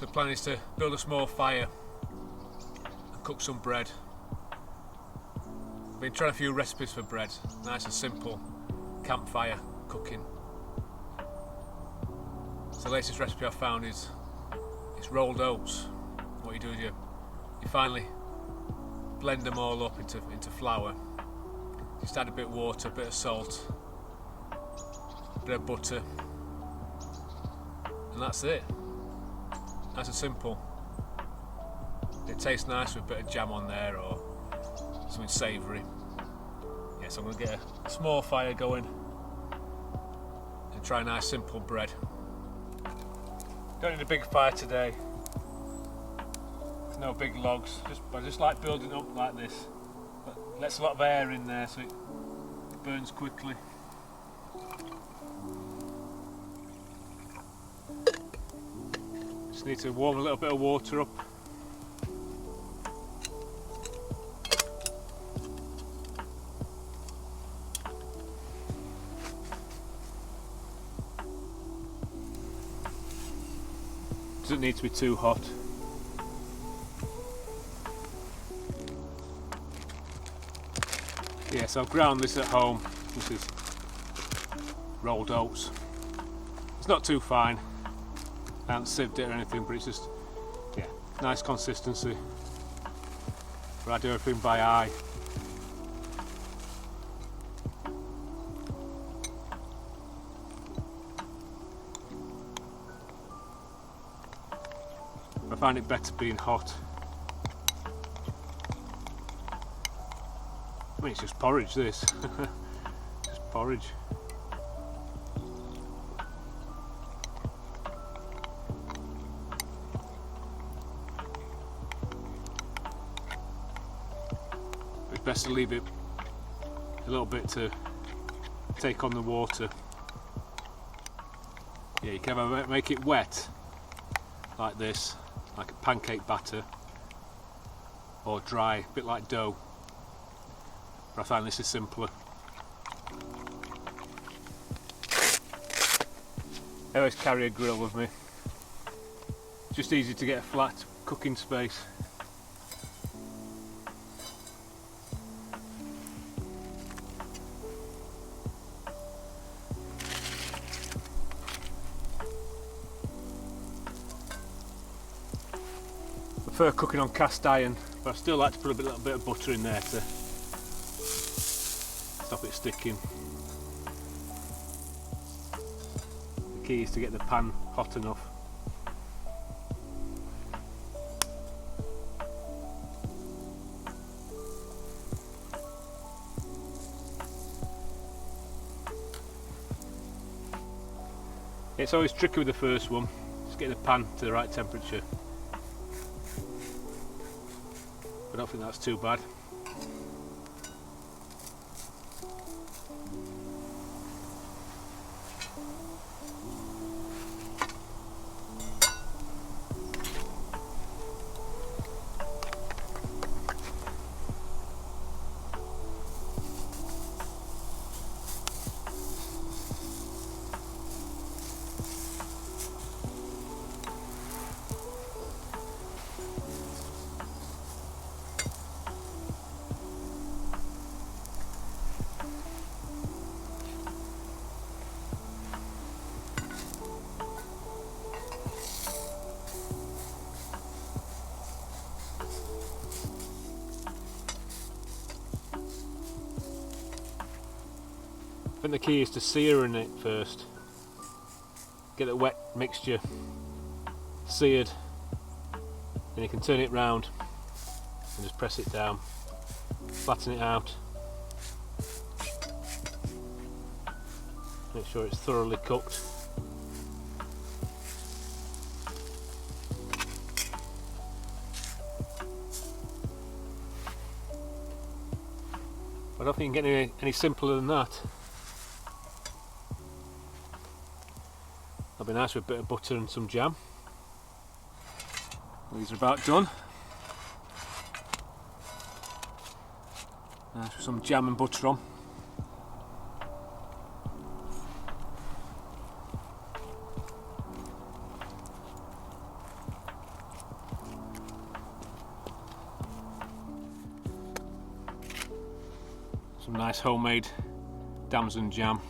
So the plan is to build a small fire and cook some bread. I've been trying a few recipes for bread, nice and simple campfire cooking. So the latest recipe I've found is rolled oats. What you do is you finally blend them all up into flour. Just add a bit of water, a bit of salt, a bit of butter, and that's it. Nice and simple. It tastes nice with a bit of jam on there or something savoury. Yeah, so I'm going to get a small fire going and try a nice simple bread. Don't need a big fire today. There's no big logs. I just like building up like this. But lets a lot of air in there so it burns quickly. Just need to warm a little bit of water up. Doesn't need to be too hot. Yeah, so I've ground this at home. This is rolled oats. It's not too fine. I haven't sieved it or anything, but it's just, yeah, nice consistency. But I do everything by eye. I find it better being hot. I mean, it's just porridge, this. Just porridge. It's best to leave it a little bit to take on the water. Yeah, you can either make it wet like this, like a pancake batter, or dry, a bit like dough. But I find this is simpler. I always carry a grill with me. It's just easy to get a flat cooking space. I prefer cooking on cast iron, but I still like to put a little bit of butter in there to stop it sticking. The key is to get the pan hot enough. It's always tricky with the first one, just getting the pan to the right temperature. I don't think that's too bad. I think the key is to searing it first. Get the wet mixture seared, then you can turn it round and just press it down, flatten it out, make sure it's thoroughly cooked. I don't think you can get any simpler than that. That'd be nice with a bit of butter and some jam. These are about done. Nice with some jam and butter on. Some nice homemade damson jam.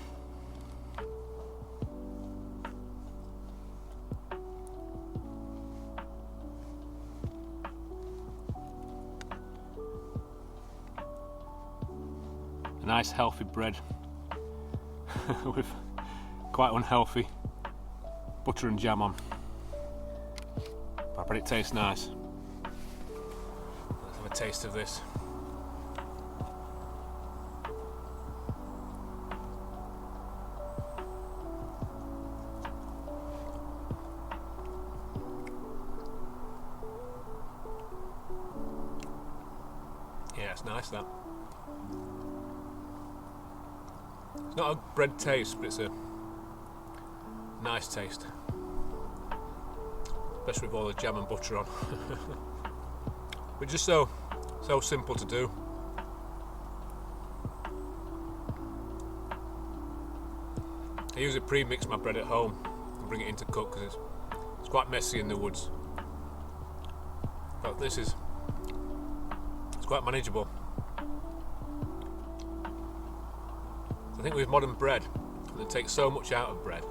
A nice healthy bread with quite unhealthy butter and jam on. But it tastes nice. Let's have a taste of this. Yeah, it's nice that. It's not a bread taste, but it's a nice taste. Especially with all the jam and butter on. But just so simple to do. I usually pre-mix my bread at home and bring it in to cook because it's quite messy in the woods. But this is quite manageable. I think with modern bread, they take so much out of bread,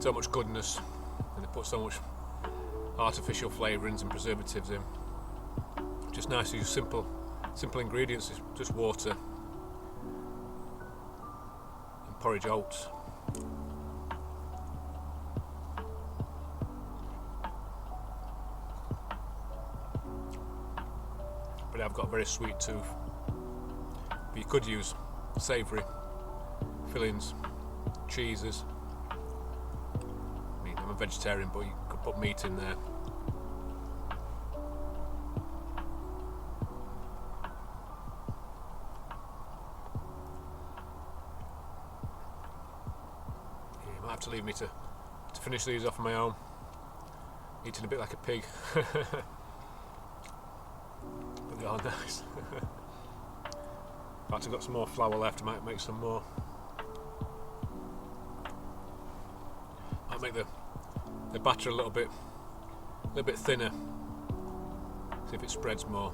so much goodness, and they put so much artificial flavourings and preservatives in. Just nice to use simple ingredients, just water and porridge oats. But I've got a very sweet tooth. But you could use savoury fillings, cheeses. I mean, I'm a vegetarian, but you could put meat in there. Yeah, you might have to leave me to finish these off on my own. Eating a bit like a pig. But they are nice. In fact, I've got some more flour left. I might make some more. Might make the batter a little bit thinner. See if it spreads more.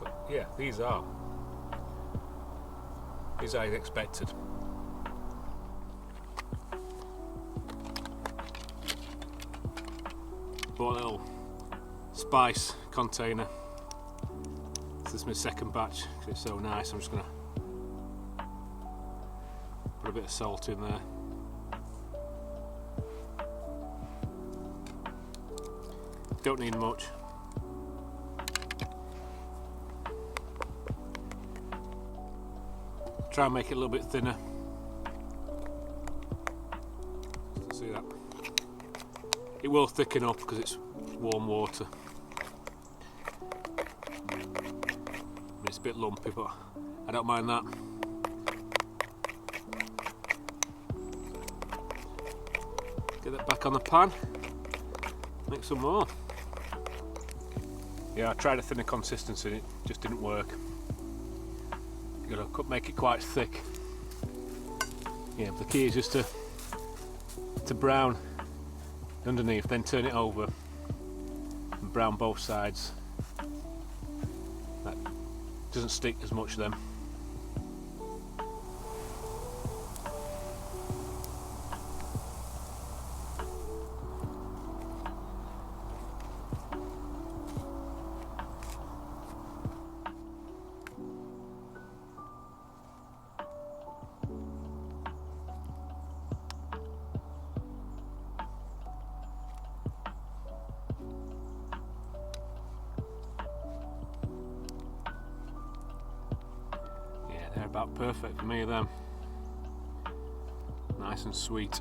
But yeah, these are as expected. Bought a little spice container. This is my second batch because it's so nice. I'm just gonna put a bit of salt in there. Don't need much. Try and make it a little bit thinner. See that? It will thicken up because it's warm water. It's a bit lumpy, but I don't mind that. Get that back on the pan. Make some more. Yeah, I tried a thinner consistency and it just didn't work. You gotta make it quite thick. Yeah, but the key is just to brown underneath, then turn it over and brown both sides. That doesn't stick as much then. They're about perfect for me then. Nice and sweet.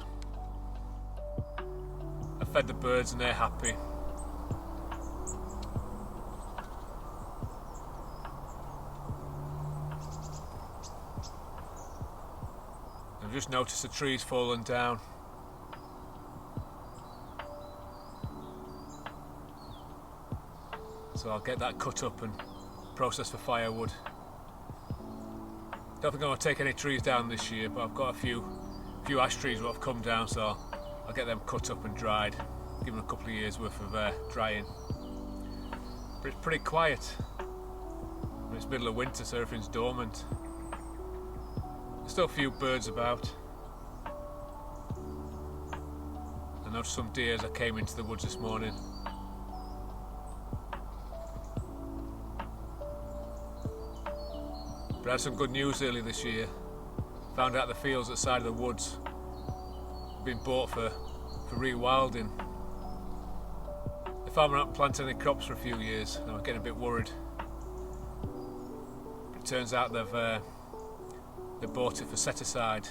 I fed the birds and they're happy. I've just noticed the trees falling down. So I'll get that cut up and processed for firewood. Don't think I'm going to take any trees down this year, but I've got a few ash trees that have come down, so I'll get them cut up and dried. Give them a couple of years worth of drying. But it's pretty quiet. It's middle of winter, so everything's dormant. There's still a few birds about. I noticed some deer as I came into the woods this morning. But I had some good news earlier this year. Found out the fields at the side of the woods have been bought for rewilding. The farmer hadn't planted any crops for a few years, and I was getting a bit worried. But it turns out they've bought it for set aside.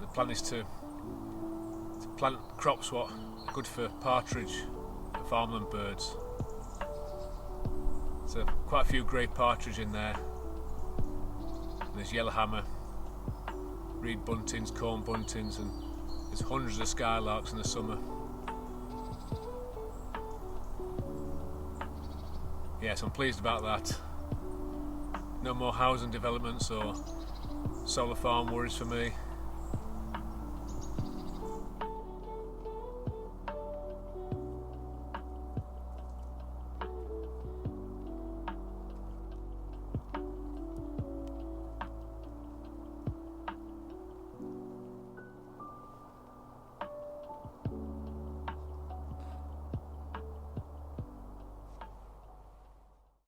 The plan is to plant crops what are good for partridge and farmland birds. So quite a few grey partridge in there. And there's yellowhammer, reed buntings, corn buntings, and there's hundreds of skylarks in the summer. Yes, I'm pleased about that. No more housing developments or solar farm worries for me.